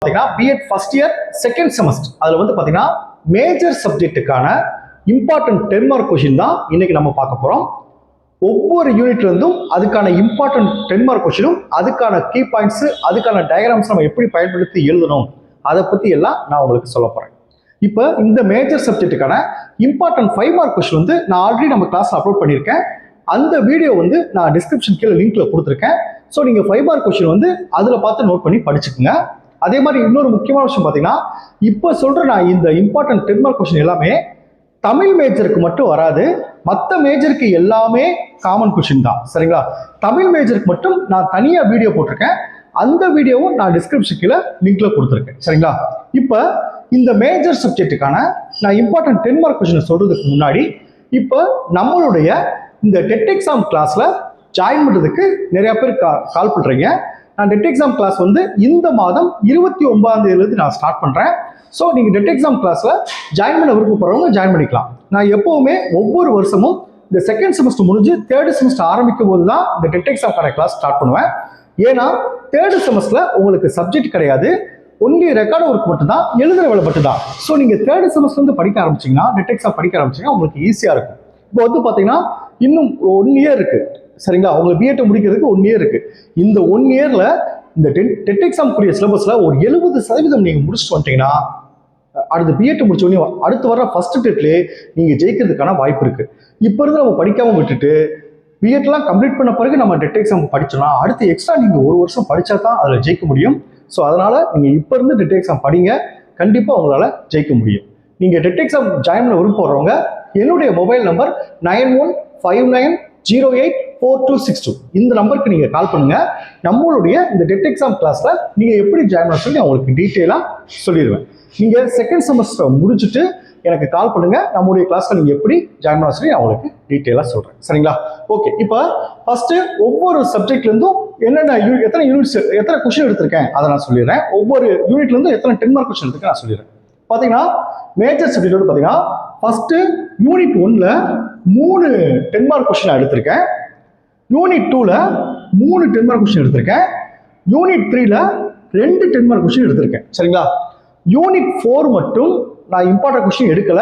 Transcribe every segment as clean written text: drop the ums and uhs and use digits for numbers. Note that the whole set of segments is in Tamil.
பார்த்தீங்கன்னா BEd first year second semester அதில் வந்து பார்த்தீங்கன்னா மேஜர் சப்ஜெக்ட்டுக்கான இம்பார்ட்டன்ட் 10 மார்க் கொஷின் தான் இன்னைக்கு நம்ம பார்க்க போகிறோம். ஒவ்வொரு யூனிட்ல இருந்தும் அதுக்கான இம்பார்ட்டன்ட் 10 மார்க் கொஷினும் அதுக்கான கீ பாயிண்ட்ஸ் அதுக்கான டயக்ராம்ஸ் நம்ம எப்படி பயன்படுத்தி எழுதணும் அதை பற்றி எல்லாம் நான் உங்களுக்கு சொல்ல போகிறேன். இப்போ இந்த மேஜர் சப்ஜெக்ட்டுக்கான இம்பார்ட்டன்ட் 5 மார்க் கொஷின் வந்து நான் ஆல்ரெடி நம்ம கிளாஸில் அப்லோட் பண்ணியிருக்கேன். அந்த வீடியோ வந்து நான் டிஸ்கிரிப்ஷன் கீழே லிங்க்ல கொடுத்துருக்கேன். ஸோ நீங்கள் 5 மார்க் கொஷின் வந்து அதில் பார்த்து நோட் பண்ணி படிச்சுக்குங்க. அதே மாதிரி இன்னொரு முக்கியமான விஷயம் பார்த்தீங்கன்னா, இப்போ சொல்கிற நான் இந்த இம்பார்ட்டன்ட் 10 மார்க் கொஷின் எல்லாமே தமிழ் மேஜருக்கு மட்டும் வராது, மற்ற மேஜருக்கு எல்லாமே காமன் கொஷின் தான். சரிங்களா? தமிழ் மேஜருக்கு மட்டும் நான் தனியாக வீடியோ போட்டிருக்கேன். அந்த வீடியோவும் நான் டிஸ்கிரிப்ஷன் கீழே லிங்க்ல கொடுத்துருக்கேன். சரிங்களா? இப்போ இந்த மேஜர் சப்ஜெக்ட்டுக்கான நான் இம்பார்ட்டன்ட் 10 மார்க் கொஷின் சொல்றதுக்கு முன்னாடி இப்போ நம்மளுடைய இந்த டெட் எக்ஸாம் கிளாஸ்ல ஜாயின் பண்ணுறதுக்கு நிறைய பேர் கால் பண்ணுறீங்க. நான் டெட் எக்ஸாம் கிளாஸ் வந்து இந்த மாதம் 29ஆம் தேதியிலிருந்து நான் ஸ்டார்ட் பண்ணுறேன். ஸோ நீங்கள் டெட் எக்ஸாம் கிளாஸில் ஜாயின் பண்ண விருப்பப்படுறவங்க ஜாயின் பண்ணிக்கலாம். நான் எப்போவுமே ஒவ்வொரு வருஷமும் இந்த செகண்ட் செமஸ்டர் முடிஞ்சு தேர்ட் செமஸ்டர் ஆரம்பிக்கும் போது தான் இந்த டெட் எக்ஸாம்க்கான கிளாஸ் ஸ்டார்ட் பண்ணுவேன். ஏன்னா தேர்ட் செமஸ்டரில் உங்களுக்கு சப்ஜெக்ட் கிடையாது, ஒன்லி ரெக்கார்டு ஒர்க் மட்டும் தான், எழுதுகிற வேலை மட்டும் தான். ஸோ நீங்கள் தேர்ட் செமஸ்டர் வந்து படிக்க ஆரம்பிச்சிங்கன்னா, டெட் எக்ஸாம் படிக்க ஆரம்பிச்சிங்கன்னா உங்களுக்கு ஈஸியாக இருக்கும். இப்போ வந்து பார்த்தீங்கன்னா இன்னும் 1 இயர் இருக்குது. சரிங்களா? உங்களுக்கு பிஎட் முடிக்கிறதுக்கு 1 இயர் இருக்கு. இந்த 1 இயர்ல இந்த டெட் எக்ஸாம் கூடிய சிலபஸ்ல ஒரு 70% நீங்க முடிச்சுட்டு வந்துட்டீங்கன்னா அடுத்த பிஎட் முடிச்ச உடனே அடுத்து வர ஃபர்ஸ்ட் டெட்லேயே நீங்க ஜெயிக்கிறதுக்கான வாய்ப்பு இருக்கு. இப்போ இருந்து நம்ம படிக்காம விட்டுட்டு பிஎட்லாம் கம்ப்ளீட் பண்ண பிறகு நம்ம டெட் எக்ஸாம் படிச்சோம்னா அடுத்து எக்ஸ்ட்ரா நீங்க 1 வருஷம் படிச்சா தான் அதில் ஜெயிக்க முடியும். ஸோ அதனால நீங்க இப்போ இருந்து டெட் எக்ஸாம் படிங்க, கண்டிப்பா உங்களால ஜெயிக்க முடியும். நீங்க டெட் எக்ஸாம் ஜாயின் பண்ண விருப்பப்படுறவங்க என்னுடைய மொபைல் நம்பர் 9159084262 இந்த நம்பருக்கு நீங்க கால் பண்ணுங்க. நம்மளுடைய இந்த டெட் எக்ஸாம் கிளாஸ்ல நீங்க எப்படி ஜாயின் பண்ண சொல்லி உங்களுக்கு டீட்டெயிலா சொல்லிடுவேன். நீங்க செகண்ட் செமஸ்டர் முடிச்சுட்டு எனக்கு கால் பண்ணுங்க. நம்மளுடைய கிளாஸ்ல நீங்க எப்படி ஜாயின் பண்ண சொல்லி நான் உங்களுக்கு டீட்டெயிலா சொல்றேன். சரிங்களா? ஓகே. இப்போ ஃபர்ஸ்ட் ஒவ்வொரு சப்ஜெக்ட்ல இருந்தும் என்னென்ன எத்தனை யூனிட்ஸ் எத்தனை கொஸ்டின் எடுத்திருக்கேன் அதை நான் சொல்லிடுறேன். ஒவ்வொரு யூனிட்ல இருந்தும் எத்தனை 10 மார்க் கொஸ்டின் எடுத்திருக்கேன் நான் சொல்லிடுறேன். பாத்தீங்கன்னா மேஜர் சப்ஜெக்ட் வந்து பாத்தீங்கன்னா ஃபர்ஸ்ட் யூனிட் 1ல 3 10 மார்க் கொஸ்டின் எடுத்திருக்கேன். யூனிட் 2ல 3 10 மார்க் கொஸ்டின் எடுத்திருக்கேன். யூனிட் 3ல 2 10 மார்க் கொஸ்டின் எடுத்திருக்கேன். சரிங்களா? யூனிட் 4 மட்டும் நான் இம்பார்ட்டன்ட் கொஸ்டின் எடுக்கல.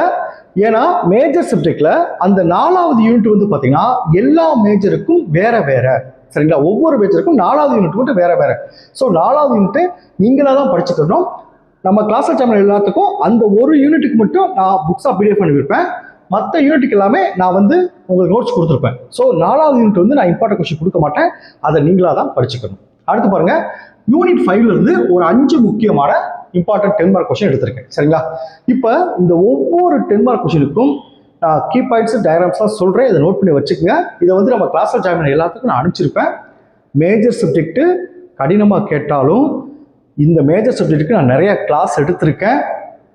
ஏன்னா மேஜர் சப்ஜெக்ட்ல அந்த 4வது யூனிட் வந்து பாத்தீங்கன்னா எல்லா மேஜருக்கும் வேற வேற. சரிங்களா? ஒவ்வொரு மேஜருக்கும் 4வது யூனிட் மட்டும் வேற வேற. ஸோ 4வது யூனிட் நீங்களா தான் படிச்சுக்கணும். நம்ம கிளாஸ் சேனல் எல்லாத்துக்கும் அந்த ஒரு யூனிட்டுக்கு மட்டும் நான் புக்ஸாக பிடிஎஃப் பண்ணி வைப்பேன். மற்ற யூனிட்டுக்கு எல்லாமே நான் வந்து உங்களுக்கு நோட்ஸ் கொடுத்துருப்பேன். ஸோ 4வது யூனிட் வந்து நான் இம்பார்ட்டன்ட் கொஸ்டின் கொடுக்க மாட்டேன், அதை நீங்களாக தான் படிச்சுக்கணும். அடுத்து பாருங்க, யூனிட் 5ல இருந்து ஒரு 5 முக்கியமான இம்பார்ட்டன்ட் 10 மார்க் கொஸ்டின் எடுத்திருக்கேன். சரிங்களா? இப்போ இந்த ஒவ்வொரு 10 மார்க் கொஸ்டினுக்கும் நான் கீ பாயிண்ட்ஸ் டயக்ராம்ஸ்லாம் சொல்கிறேன், இதை நோட் பண்ணி வச்சுக்கோங்க. இதை வந்து நம்ம கிளாஸில் ஜாயின் பண்ண எல்லாத்துக்கும் நான் அனுப்பிச்சிருப்பேன். மேஜர் சப்ஜெக்ட் கடினமாக கேட்டாலும் இந்த மேஜர் சப்ஜெக்ட்டுக்கு நான் நிறைய கிளாஸ் எடுத்திருக்கேன்.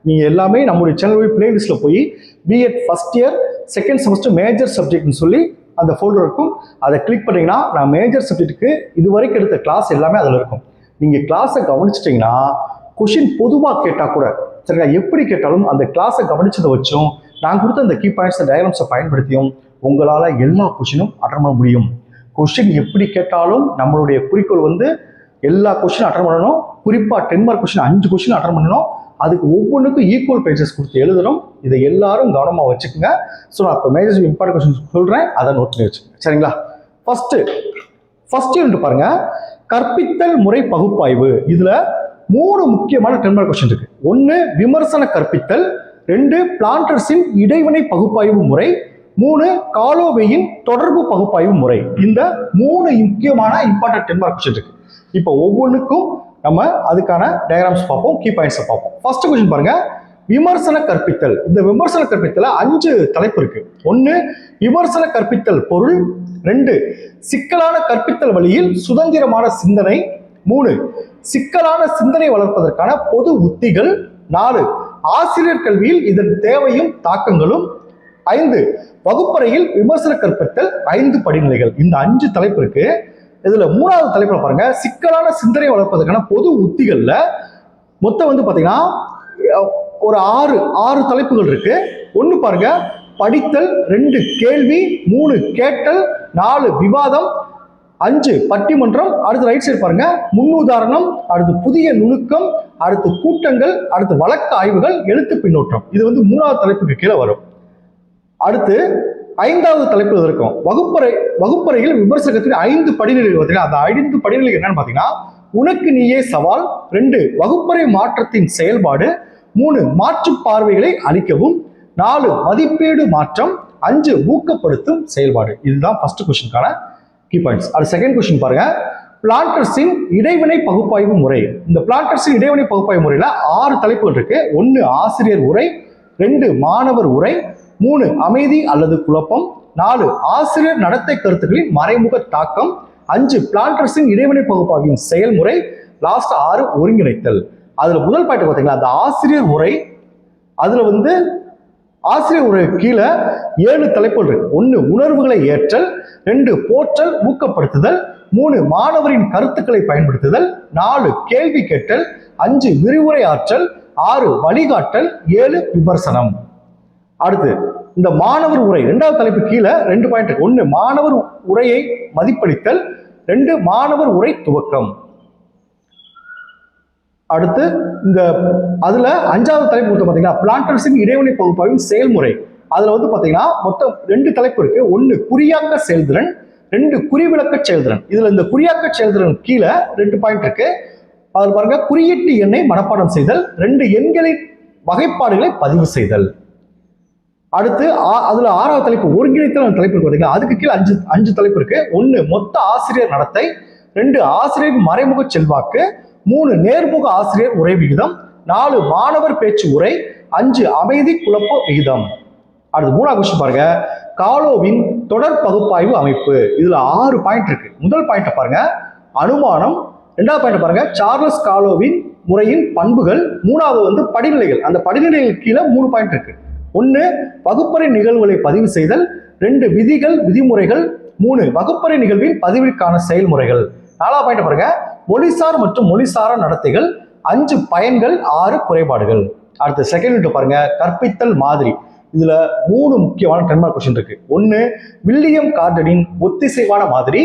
நீங்கள் எல்லாமே நம்முடைய சேனல் பிளேலிஸ்ட்டில் போய் BEd first year second semester major சப்ஜெக்ட்னு சொல்லி அந்த ஃபோல்டர் இருக்கும். அதை கிளிக் பண்ணிங்கன்னா நான் மேஜர் சப்ஜெக்ட்டுக்கு இது வரைக்கும் எடுத்த கிளாஸ் எல்லாமே அதில் இருக்கும். நீங்கள் கிளாஸை கவனிச்சிட்டிங்கன்னா கொஷின் பொதுவாக கேட்டால் கூட சரிங்களா, எப்படி கேட்டாலும் அந்த கிளாஸை கவனிச்சதை வச்சும் நான் கொடுத்த அந்த கீ பாயிண்ட்ஸ் டயக்ராம்ஸை பயன்படுத்தியும் உங்களால் எல்லா கொஷினும் அட்டன் பண்ண முடியும். கொஷின் எப்படி கேட்டாலும் நம்மளுடைய குறிக்கோள் வந்து எல்லா கொஸ்டின் அட்டன் பண்ணணும். குறிப்பாக 10 மார்க் கொஸ்டின் 5 கொஸ்டின் அட்டன் பண்ணணும். அதுக்கு ஒவ்வொன்றுக்கும் ஈக்குவல் பேஜஸ் கொடுத்து எழுதணும். இதை எல்லாரும் கவனமாக வச்சுக்கோங்க. ஸோ நான் இப்போ மேஜர் இம்பார்ட்டன்ட் கொஸ்டின் சொல்கிறேன், அதை நோட் பண்ணி வச்சுக்கோங்க. சரிங்களா? ஃபர்ஸ்ட் யூனிட் பாருங்க, கற்பித்தல் முறை பகுப்பாய்வு. இதுல 3 முக்கியமான 10 மார்க் கொஸ்டின் இருக்கு. 1 விமர்சன கற்பித்தல், 2 பிளான்டர்ஸின் இடைவினை பகுப்பாய்வு முறை, 3 காலோவேயின் தொடர்பு பகுப்பாய்வு முறை. இந்த 3 முக்கியமான இம்பார்ட்டன்ட் 10 மார்க் கொஸ்டின் இருக்கு. இப்போ ஒவ்வொன்றுக்கும் நம்ம அதுக்கான டயக்ராம்ஸ் பார்ப்போம், கீ பாயிண்ட்ஸ் பார்ப்போம். ஃபர்ஸ்ட் கொஸ்டின் பாருங்க, விமர்சன கற்பித்தல். இந்த விமர்சன கற்பித்தல 5 தலைப்பு இருக்கு. 1 விமர்சன கற்பித்தல் பொருள், 2 சிக்கலான கற்பித்தல் வழியில் சுதந்திரமான சிந்தனை, 3 சிக்கலான சிந்தனை வளர்ப்பதற்கான பொது உத்திகள், 4 ஆசிரியர் கல்வியில் இதன் தேவையும் தாக்கங்களும், 5 வகுப்பறையில் விமர்சன கற்பித்தல் 5 படிநிலைகள். இந்த 5 தலைப்பு இருக்கு. இதுல 3வது தலைப்புல பாருங்க, சிக்கலான சிந்தனை வளர்ப்பதற்கான பொது உத்திகள்ல மொத்தம் வந்து பாத்தீங்கன்னா ஒரு 6 தலைப்புகள் இருக்கு. 1 பாருங்க படித்தல், 2 கேள்வி, 3 கேட்டல், 4 விவாதம், 5 பட்டிமன்றம், அடுத்து ரைட் சைடு பாருங்க முன்னுதாரணம், அடுத்து புதிய நுணுக்கம், அடுத்து கூட்டங்கள், அடுத்து வழக்கு ஆய்வுகள், எழுத்து பின்னோட்டம். இது வந்து 3வது தலைப்புக்கு கீழே வரும். அடுத்து 5வது தலைப்பில் இருக்கும் வகுப்பறையில் விமர்சகத்தின் 5 படிநிலைகள் பார்த்தீங்கன்னா அந்த 5 படிநிலைகள் என்னன்னு பார்த்தீங்கன்னா உனக்கு நீயே சவால், 2 வகுப்பறை மாற்றத்தின் செயல்பாடு, 3 மாற்று பார்வைகளை அளிக்கவும், 4 மதிப்பீடு மாற்றம், 5 ஊக்கப்படுத்தும் செயல்பாடு. இதுதான் ஃபர்ஸ்ட் கொஸ்டினுக்கான கீ பாயிண்ட்ஸ். அது செகண்ட் கொஸ்டின் பாருங்க, பிளான்டர்ஸின் இடைவினை பகுப்பாய்வு முறை. இந்த பிளான்டர்ஸின் இடைவினை பகுப்பாய்வு முறையில 6 தலைப்புகள் இருக்கு. 1 ஆசிரியர் உரை, 2 மாணவர் உரை, 3 அமைதி அல்லது குழப்பம், 4 ஆசிரியர் நடத்தை கருத்துக்களின் மறைமுக தாக்கம், 5 பிளான்டர்ஸின் இடைவினை பகுப்பாய்வின் செயல்முறை, லாஸ்ட் 6 ஒருங்கிணைத்தல். அதுல முதல் பாயிண்ட் பார்த்தீங்களா அந்த ஆசிரியர் உரை, அதுல வந்து ஆசிரியர் உரை கீழே 7 தலைப்புகள் இருக்கு. 1 உணர்வுகளை ஏற்றல், 2 போற்றல் ஊக்கப்படுத்துதல், 3 மாணவரின் கருத்துக்களை பயன்படுத்துதல், 4 கேள்வி கேட்டல், 5 விரிவுரை ஆற்றல், 6 வழிகாட்டல், 7 விமர்சனம். அடுத்து இந்த மாணவர் உரை 2வது தலைப்பு கீழே 2 பாயிண்ட் இருக்கு. 1 மாணவர் உரையை மதிப்பளித்தல், 2 மாணவர் உரை துவக்கம். அடுத்து இந்த அதுல 5வது தலைப்பு கொடுத்து பாத்தீங்கன்னா பிளான்டர்ஸின் இடைவெளி பகுப்பாய்வின் செயல்முறை. அதுல வந்து பாத்தீங்கன்னா மொத்தம் 2 தலைப்பு இருக்கு. 1 குறியாக்க செயல்திறன், 2 குறிவிலக்க செயல்திறன். இதுல இந்த குறியாக்க செயல்திறன் கீழே 2 பாயிண்ட் இருக்கு. அதுல பாருங்க குறியீட்டு எண்ணை மனப்பாடம் செய்தல், 2 எண்களின் வகைப்பாடுகளை பதிவு செய்தல். அடுத்து அதுல 6வது தலைப்பு ஒருங்கிணைத்தல் தலைப்பு இருக்கு பாத்தீங்கன்னா அதுக்கு கீழே 5 தலைப்பு இருக்கு. 1 மொத்த ஆசிரியர் நடத்தை, 2 ஆசிரியர் மறைமுக செல்வாக்கு, 3 நேர்முக ஆசிரியர் உரை விகிதம், 4 மாணவர் பேச்சு உரை, 5 அமைதி குழப்ப விகிதம். அடுத்து 3வது கொஸ்டின் பாருங்க, காலோவின் தொடர் பகுப்பாய்வு அமைப்பு. இதுல 6 பாயிண்ட் இருக்கு. முதல் பாயிண்ட் பாருங்க அனுமானம், 2வது பாயிண்ட் பாருங்க சார்லஸ் காலோவின் முறையின் பண்புகள், 3வது வந்து படிநிலைகள். அந்த படிநிலைகள் கீழே 3 பாயிண்ட் இருக்கு. 1 வகுப்பறை நிகழ்வுகளை பதிவு செய்தல், 2 விதிகள் விதிமுறைகள், 3 வகுப்பறை நிகழ்வின் பதிவிற்கான செயல்முறைகள். 4வது பாயிண்ட் பாருங்க மொழிசார் மற்றும் மொழிசாரா நடத்தைகள், 5 பயன்கள், 6 குறைபாடுகள். அடுத்து செகண்ட் யூனிட் பாருங்க கற்பித்தல் மாதிரி. இதுல 3 முக்கியமான 10 மார்க் கொஸ்டின் இருக்கு. 1 வில்லியம் கார்டனின் ஒத்திசைவான மாதிரி,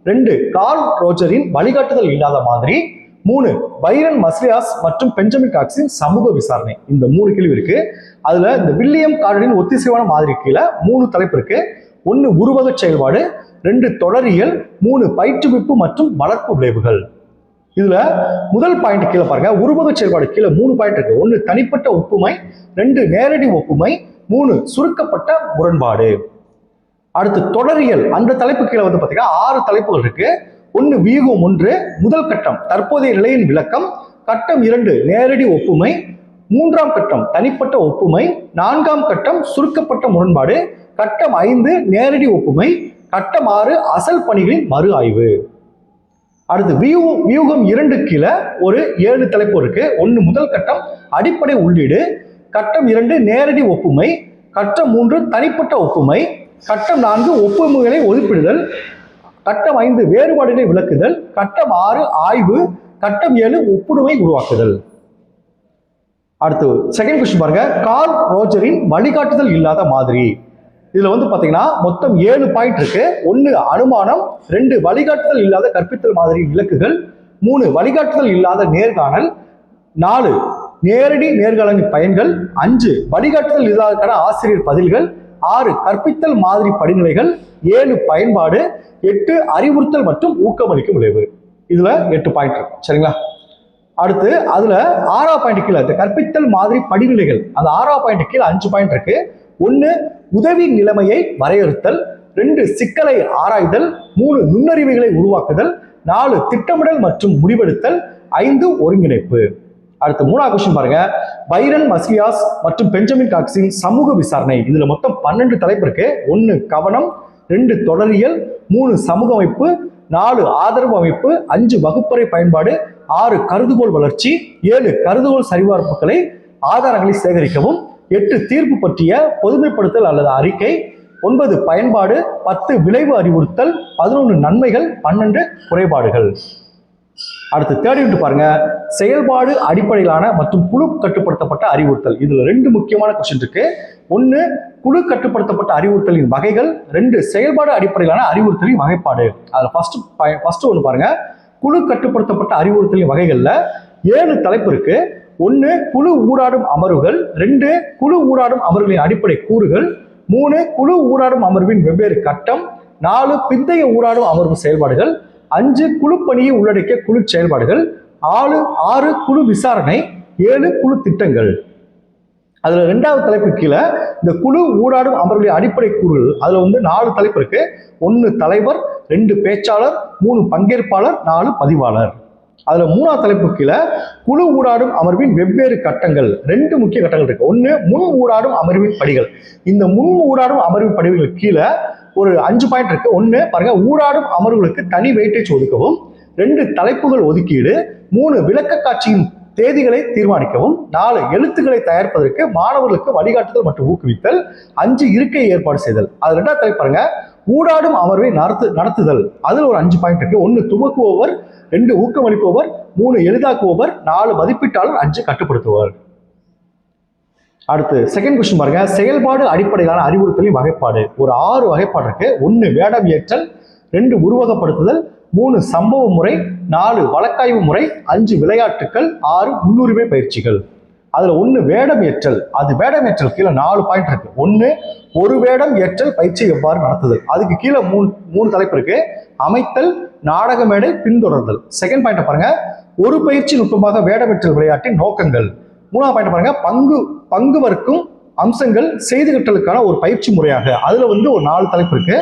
2 கார்ல் ரோஜரின் வழிகாட்டுதல் இல்லாத மாதிரி, 3 பைரன் மஸ்லியாஸ் மற்றும் பெஞ்சமின் காக்ஸின் சமூக விசாரணை. இந்த 3 கேள்வி இருக்கு. அதுல இந்த வில்லியம் கார்டனின் ஒத்திசைவான மாதிரி கீழே 3 தலைப்பு இருக்கு. 1 உருவக செயல்பாடு, 2 தொடரியல், 3 பயிற்றுவிப்பு மற்றும் வளர்ப்பு விளைவுகள். இதுல முதல் பாயிண்ட் கீழே பாருங்க உருவக செயல்பாடு கீழே 3 பாயிண்ட் இருக்கு. 1 தனிப்பட்ட ஒப்புமை, 2 நேரடி ஒப்புமை, 3 சுருக்கப்பட்ட முரண்பாடு. அடுத்து தொடரியல் அந்த தலைப்பு கீழே வந்து பாத்தீங்கன்னா 6 தலைப்புகள் இருக்கு. 1 வியூகம் 1 முதல் கட்டம் தற்போதைய நிலையின் விளக்கம், கட்டம் 2 நேரடி ஒப்புமை, 3ஆம் கட்டம் தனிப்பட்ட ஒப்புமை, 4ஆம் கட்டம் சுருக்கப்பட்ட முரண்பாடு, கட்டம் 5 நேரடி ஒப்புமை, கட்டம் 6 அசல் பணிகளின் மறு ஆய்வு. அடுத்து வியூகம் 2 கீழே ஒரு 7 தலைப்பு இருக்கு. 1 முதல் கட்டம் அடிப்படை உள்ளீடு, கட்டம் 2 நேரடி ஒப்புமை, கட்டம் 3 தனிப்பட்ட ஒப்புமை, கட்டம் 4 ஒப்புமைகளை ஒதுப்பிடுதல், கட்டம் 5 வேறுபாடுகளை விளக்குதல், கட்டம் 6 ஆய்வு, கட்டம் 7 ஒப்புமை உருவாக்குதல். அடுத்து செகண்ட் கொஸ்டின் பாருங்க கார்ல் ரோஜரின் வழிகாட்டுதல் இல்லாத மாதிரி. இதுல வந்து பாத்தீங்கன்னா மொத்தம் 7 பாயிண்ட் இருக்கு. 1 அனுமானம், 2 வழிகாட்டுதல் இல்லாத கற்பித்தல் மாதிரி இலக்குகள், 3 வழிகாட்டுதல் இல்லாத நேர்காணல், 4 நேரடி நேர்காணலின் பயன்கள், 5 வழிகாட்டுதல் இல்லாத ஆசிரியர் பதில்கள், 6 கற்பித்தல் மாதிரி படிநிலைகள், 7 பயன்பாடு, 8 அறிவுறுத்தல் மற்றும் ஊக்கமளிக்கும் விளைவு. இதுல 8 பாயிண்ட் இருக்கு. சரிங்களா? அடுத்து அதுல 6ஆவது பாயிண்ட் கீழே இந்த கற்பித்தல் மாதிரி படிநிலைகள் அந்த 6ஆவது பாயிண்ட் கீழே 5 பாயிண்ட் இருக்கு. 1 உதவி நிலைமையை வரையறுத்தல், 2 சிக்கலை ஆராய்தல், 3 நுண்ணறிவுகளை உருவாக்குதல், 4 திட்டமிடல் மற்றும் முடிவெடுத்தல், 5 ஒருங்கிணைப்பு. அடுத்து 3ஆவது கொஸ்டின் பாருங்க பைரன் மஸ்லியாஸ் மற்றும் பெஞ்சமின் காக்ஸின் சமூக விசாரணை. இதுல மொத்தம் 12 தலைப்பு இருக்கு. 1 கவனம், 2 தொடரியல், 3 சமூக அமைப்பு, 4 ஆதரவு அமைப்பு, 5 வகுப்பறை பயன்பாடு, 6 கருதுகோள் வளர்ச்சி, 7 கருதுகோள் சரிபார்ப்புகளை ஆதாரங்களை சேகரிக்கவும், 8 தீர்ப்பு பற்றிய பொதுமைப்படுத்தல் அல்லது அறிக்கை, 9 பயன்பாடு, 10 விளைவு அறிவுறுத்தல், 11 நன்மைகள், 12 குறைபாடுகள். அடுத்து தேர்ட் யூனிட் பாருங்க, செயல்பாடு அடிப்படையிலான மற்றும் குழு கட்டுப்படுத்தப்பட்ட அறிவுறுத்தல். இதுல ரெண்டு முக்கியமான கொஸ்டின் இருக்கு. ஒன்னு குழு கட்டுப்படுத்தப்பட்ட அறிவுறுத்தலின் வகைகள், ரெண்டு செயல்பாடு அடிப்படையிலான அறிவுறுத்தலின் வகைப்பாடு. அதுல ஃபர்ஸ்ட் ஒன்று பாருங்க, குழு கட்டுப்படுத்தப்பட்ட அறிவுறுத்தலின் வகைகள்ல 7 தலைப்பு இருக்கு. ஒன்னு குழு ஊடாடும் அமர்வுகள், 2 குழு ஊடாடும் அமர்வுகளின் அடிப்படை கூறுகள், 3 குழு ஊடாடும் அமர்வின் வெவ்வேறு கட்டம், 4 பிந்தைய ஊடாடும் அமர்வு செயல்பாடுகள், 5 குழு பணியை உள்ளடக்கிய குழு செயல்பாடுகள், 6 குழு விசாரணை, 7 குழு திட்டங்கள். அதுல 2வது தலைப்பு கீழே இந்த குழு ஊடாடும் அமர்வுகளின் அடிப்படை கூறுகள். அதுல 4 தலைப்பு இருக்கு. 1 தலைவர், 2 பேச்சாளர், 3 பங்கேற்பாளர், 4 பதிவாளர். அதுல 3வது தலைப்பு கீழே குழு ஊடாடும் அமர்வின் வெவ்வேறு கட்டங்கள். 2 முக்கிய கட்டங்கள் இருக்கு. 1 முன் ஊடாடும் அமர்வின் படிகள். இந்த முன் ஊடாடும் அமர்வின் படிவுகள் கீழே ஒரு 5 பாயிண்ட் இருக்கு. 1 பாருங்க, ஊடாடும் அமர்வுகளுக்கு தனி வெயிட்டேஜ் ஒதுக்கவும், 2 தலைப்புகள் ஒதுக்கீடு, 3 விளக்க காட்சியின் தேதிகளை தீர்மானிக்கவும், 4 எழுத்துக்களை தயாரிப்பதற்கு மாணவர்களுக்கு வழிகாட்டுதல் மற்றும் ஊக்குவித்தல், 5 இருக்கை ஏற்பாடு செய்தல். அது 2வது தலைப்பு பாருங்க, ஊடாடும் அமர்வை நடத்துதல். அதுல ஒரு 5 பாயிண்ட் இருக்கு. 1 துவக்குபவர், 2 ஊக்கமளிப்பவர், 3 எளிதாக்குபவர், 4 மதிப்பீட்டாளர், 5 கட்டுப்படுத்துபவர். அடுத்து செகண்ட் கொஸ்டின் பாருங்க, செயல்பாடு அடிப்படையிலான அறிவுறுத்தலின் வகைப்பாடு. ஒரு 6 வகைப்பாடு இருக்கு. 1 வேடம் ஏற்றல், 2 உருவகப்படுத்துதல், 3 சம்பவ முறை, 4 வழக்காய்வு முறை, 5 விளையாட்டுகள், 6 முன்னுரிமை பயிற்சிகள். அதுல 1 வேடம் ஏற்றல். அது வேடம் ஏற்றல் கீழே 4 பாயிண்ட் இருக்கு. 1 ஒரு வேடம் ஏற்றல் பயிற்சி எவ்வாறு நடத்துதல். அதுக்கு கீழே 3 தலைப்பு இருக்கு. அமைத்தல், நாடக மேடை, பின்தொடர்தல். செகண்ட் பாயிண்ட் பாருங்க, ஒரு பயிற்சி நுட்பமாக வேடமேற்றல் விளையாட்டின் நோக்கங்கள். 3வது பாயிண்ட் பாருங்க, பங்கு வர்க்கும் அம்சங்கள் செய்து கற்றலுக்கான ஒரு பயிற்சி முறையாக. அதுல ஒரு 4 தலைப்பு இருக்கு.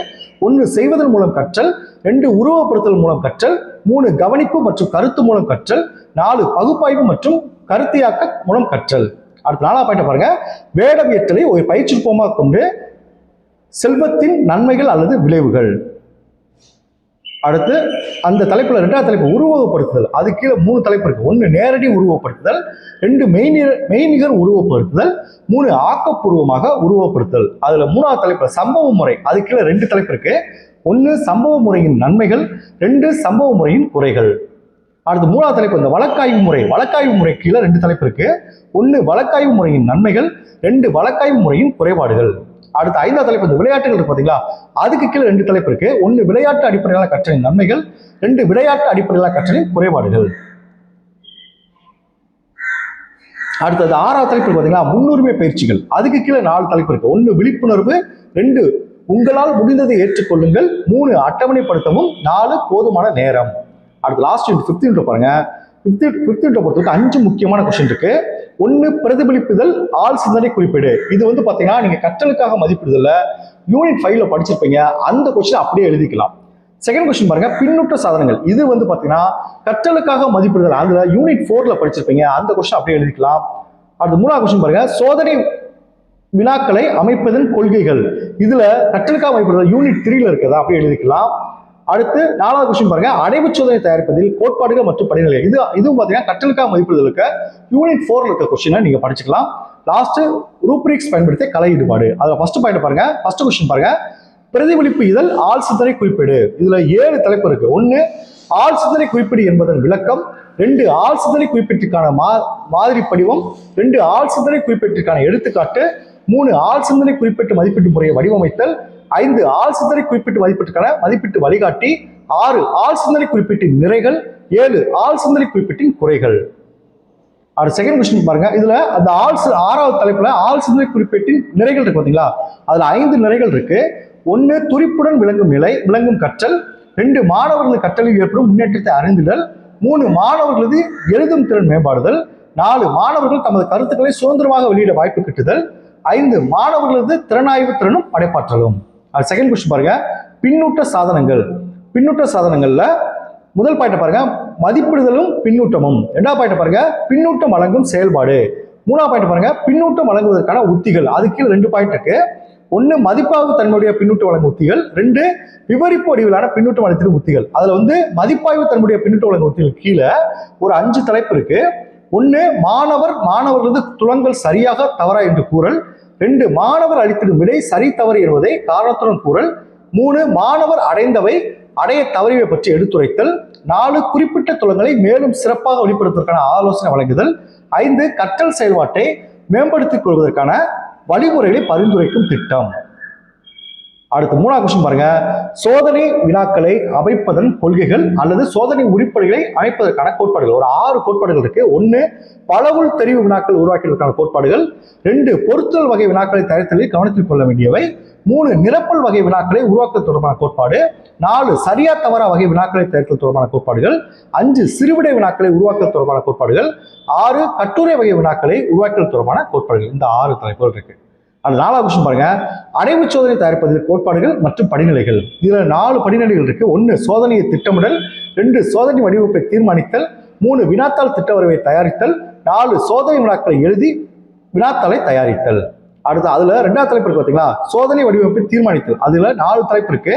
1 செய்வதன் மூலம் கற்றல், 2 உருவப்படுத்தல் மூலம் கற்றல், 3 கவனிப்பு மற்றும் கருத்து மூலம் கற்றல், 4 பகுப்பாய்வு மற்றும் கருத்தியாக்க மூலம் கற்றல். அடுத்த 4வது பாயிண்ட் பாருங்க, வேடம் ஏற்றலை ஒரு பயிற்சி நுட்பமாக கொண்டு செல்வத்தின் நன்மைகள் அல்லது விளைவுகள். அடுத்து அந்த தலைப்புல 2வது தலைப்பு உருவகப்படுத்துதல். அது கீழே 3 தலைப்பு இருக்கு. 1 நேரடி உருவப்படுத்துதல், 2 மெய்நிகர் உருவப்படுத்துதல், 3 ஆக்கப்பூர்வமாக உருவப்படுத்துதல். அதுல 3வது தலைப்புல சம்பவ முறை. அது கீழே 2 தலைப்பு இருக்கு. 1 சம்பவ முறையின் நன்மைகள், 2 சம்பவ முறையின் குறைகள். அடுத்து 3வது தலைப்பு இந்த வழக்காய்வு முறை. வழக்காய்வு முறை கீழே 2 தலைப்பு இருக்கு. 1 வழக்காய்வு முறையின் நன்மைகள், 2 வழக்காய்வு முறையின் குறைபாடுகள். அடுத்து 5வது தலைப்பு இந்த விளையாட்டுகள் இருக்கு பாத்தீங்களா, அதுக்கு கீழே 2 தலைப்பு இருக்கு. 1 விளையாட்டு அடிப்படையிலான கற்றலின் நன்மைகள், 2 விளையாட்டு அடிப்படையிலான கற்றலின் குறைபாடுகள். அடுத்தது 6வது தலைப்பு பாத்தீங்களா, முன்னுரிமை பயிற்சிகள். அதுக்கு கீழே 4 தலைப்பு இருக்கு. 1 விழிப்புணர்வு, 2 உங்களால் முடிந்ததை ஏற்றுக்கொள்ளுங்கள், 3 அட்டவணைப்படுத்தவும், 4 போதுமான நேரம். அடுத்து லாஸ்ட் யூனிட் 5th யூனிட் பாருங்க. 5th யூனிட் பொறுத்தவரைக்கும் 5 முக்கியமான கொஸ்டின் இருக்கு. 1 பிரதிபலிப்புதல் ஆள் சிந்தனை குறிப்பீடு. இது பாத்தீங்கன்னா நீங்க கற்றலுக்காக மதிப்பிடுதல்ல யூனிட் 5ல படிச்சிருப்பீங்க. அந்த கொஸ்டின் அப்படியே எழுதிக்கலாம். செகண்ட் கொஸ்டின் பாருங்க, பின்னூட்ட சாதனங்கள். இது பாத்தீங்கன்னா கற்றலுக்காக மதிப்பிடுதல். அதுல யூனிட் 4ல படிச்சிருப்பீங்க. அந்த கொஸ்டின் அப்படியே எழுதிக்கலாம். அடுத்து 3வது கொஸ்டின் பாருங்க, சோதனை வினாக்களை அமைப்பதன் கொள்கைகள். இதுல கற்றலுக்காக மதிப்பிடுதல் யூனிட் 3ல இருக்கிறதா அப்படியே எழுதிக்கலாம். அடுத்து 4வது கொஸ்டின் பாருங்க, அடைவு சோதனை தயாரிப்பதில் கோட்பாடுகள் மற்றும் படிநிலை. இதுவும் பாத்தீங்கன்னா கற்றலுக்காக மதிப்பிடுதலுக்கு யூனிட் 4ல இருக்க கொஸ்டினை நீங்க படிச்சுக்கலாம். லாஸ்ட் ரூப்ரிக்ஸ் பயன்படுத்திய கலை ஈடுபாடு. அதுல ஃபர்ஸ்ட் பாயிண்ட் பாருங்க, ஃபர்ஸ்ட் கொஸ்டின் பாருங்க, பிரதிபலிப்பு இதழ் ஆள் சிந்தனை குறிப்பீடு. இதுல 7 தலைப்பு இருக்கு. 1 ஆள் சிந்தனை குறிப்பீடு என்பதன் விளக்கம், 2 ஆள் சிந்தனை குறிப்பீட்டிற்கான மாதிரி படிவம், 2 ஆள் சிந்தனை குறிப்பீட்டிற்கான எடுத்துக்காட்டு, 3 ஆள் சிந்தனை குறிப்பீட்டு மதிப்பீட்டு முறையை வடிவமைத்தல், 5 ஆள் சிந்தனை குறிப்பீட்டு மதிப்பீட்டுக்கான மதிப்பீட்டு வழிகாட்டி, 6 ஆள் சிந்தனை குறிப்பீட்டின் நிறைகள், 7 ஆள் சிந்தனை குறிப்பீட்டின் குறைகள். அடுத்த செகண்ட் கொஸ்டின் பாருங்க, இதுல அந்த 6வது தலைப்புல ஆள் சிந்தனை குறிப்பீட்டின் நிறைகள் இருக்கு பாத்தீங்களா, அதுல 5 நிறைகள் இருக்கு. 1 துரிப்புடன் விளங்கும் கற்றல், 2 மாணவர்களது கற்றலில் ஏற்படும் முன்னேற்றத்தை அறிந்திடல், 3 மாணவர்களது எழுதும் திறன் மேம்பாடுதல், 4 மாணவர்கள் தமது கருத்துக்களை சுதந்திரமாக வெளியிட வாய்ப்பு கிட்டுதல், 5 மாணவர்களது திறனாய்வு திறனும் படைப்பாற்றலும். அது செகண்ட் கொஸ்டின் பாருங்க, பின்னூட்ட சாதனங்கள். பின்னூட்ட சாதனங்கள்ல முதல் பாயிண்ட் பாருங்க, மதிப்பிடுதலும் பின்னூட்டமும். 2வது பாயிண்ட் பாருங்க, பின்னூட்டம் வழங்கும் செயல்பாடு. 3வது பாயிண்ட் பாருங்க, பின்னூட்டம் வழங்குவதற்கான உத்திகள். அது கீழே 2 பாயிண்ட் இருக்கு. 1 மதிப்பாய்வு தன்மையுடைய பின்னூட்டம் வழங்கும் உத்திகள், 2 விவரிப்பு வடிவிலான பின்னூட்டம் அளித்திடும் உத்திகள். அதுல மதிப்பாய்வு தன்மையுடைய பின்னூட்டம் வழங்கும் உத்திகள் கீழே ஒரு 5 தலைப்பு இருக்கு. 1 மாணவர்களது துலங்கல் சரியாக தவறா என்று கூறல், 2 மாணவர் அளித்திடும் விடை சரி தவறு என்பதை காரணத்துடன் கூறல், 3 மாணவர் அடைய தவறிவை பற்றி எடுத்துரைத்தல், 4 குறிப்பிட்ட துலங்களை மேலும் சிறப்பாக வெளிப்படுத்துவதற்கான ஆலோசனை வழங்குதல். 5 கற்றல் செயல்பாட்டை மேம்படுத்திக் கொள்வதற்கான வழிமுறைகளை பரிந்துரைக்கும் திட்டம். அடுத்து 3வது கொஸ்டின் பாருங்க. சோதனை வினாக்களை அமைப்பதன் கொள்கைகள் அல்லது சோதனை உருப்படிகளை அமைப்பதற்கான கோட்பாடுகள். ஒரு 6 கோட்பாடுகள் இருக்கு. 1 பலவுள் தெரிவு வினாக்கள் உருவாக்குவதற்கான கோட்பாடுகள். 2 பொருத்தல் வகை வினாக்களை தயாரித்தலில் கவனத்தில் கொள்ள வேண்டியவை. 3 நிரப்பல் வகை வினாக்களை உருவாக்குவது தொடர்பான கோட்பாடு. 4 சரியா தவறா வகை வினாக்களை தயாரித்தல் தொடர்பான கோட்பாடுகள். 5 சிறுவிடை வினாக்களை உருவாக்குவது தொடர்பான கோட்பாடுகள். 6 கட்டுரை வகை வினாக்களை உருவாக்குவது தொடர்பான கோட்பாடுகள். இந்த 6 தலைப்புகள் இருக்கு. அது 4வது கொஸ்டின் பாருங்க. அடைவு சோதனை தயாரிப்பதில் கோட்பாடுகள் மற்றும் படிநிலைகள். இதுல 4 படிநிலைகள் இருக்கு. 1 சோதனையை திட்டமிடல். 2 சோதனை வடிவமைப்பை தீர்மானித்தல். 3 வினாத்தாள் திட்ட வரைவை தயாரித்தல். 4 சோதனை வினாக்களை எழுதி வினாத்தாளை தயாரித்தல். அடுத்து அதுல 2வது தலைப்பு இருக்கு பாத்தீங்களா, சோதனை வடிவமைப்பை தீர்மானித்தல். அதுல 4 தலைப்பு இருக்கு.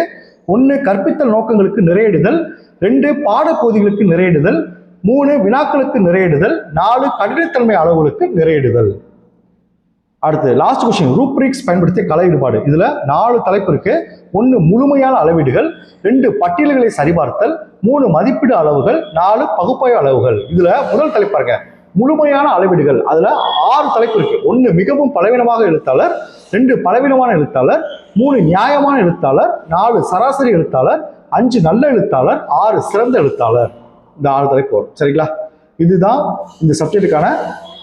1 கற்பித்தல் நோக்கங்களுக்கு நிறையிடுதல். 2 பாடப்பகுதிகளுக்கு நிறையிடுதல். 3 வினாக்களுக்கு நிறையிடுதல். 4 கடினத்தன்மை அளவுகளுக்கு நிறையிடுதல். அடுத்து லாஸ்ட் கொஸ்டின், ரூப்ரிக்ஸ் பயன்படுத்திய கலை ஈடுபாடு. இதுல 4 தலைப்பு இருக்கு. 1 முழுமையான அளவீடுகள். 2 பட்டியல்களை சரிபார்த்தல். 3 மதிப்பீடு அளவுகள். 4 பகுப்பாய்வு அளவுகள். இதுல முதல் தலைப்பு பாருங்க, முழுமையான அளவீடுகள். அதுல 6 தலைப்பு இருக்கு. 1 மிகவும் பலவீனமாக எழுத்தாளர். 2 பலவீனமான எழுத்தாளர். 3 நியாயமான எழுத்தாளர். 4 சராசரி எழுத்தாளர். 5 நல்ல எழுத்தாளர். 6 சிறந்த எழுத்தாளர். இந்த 6 தலைப்பு வரும். சரிங்களா? இதுதான் இந்த சப்ஜெக்டுக்கான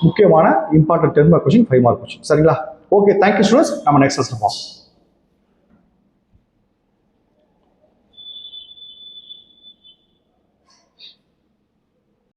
முக்கியமான important 10 mark question, 5 mark question. சரிங்களா? Okay, thank you students. நம்ம நெக்ஸ்ட் லெசன் பார்ப்போம்.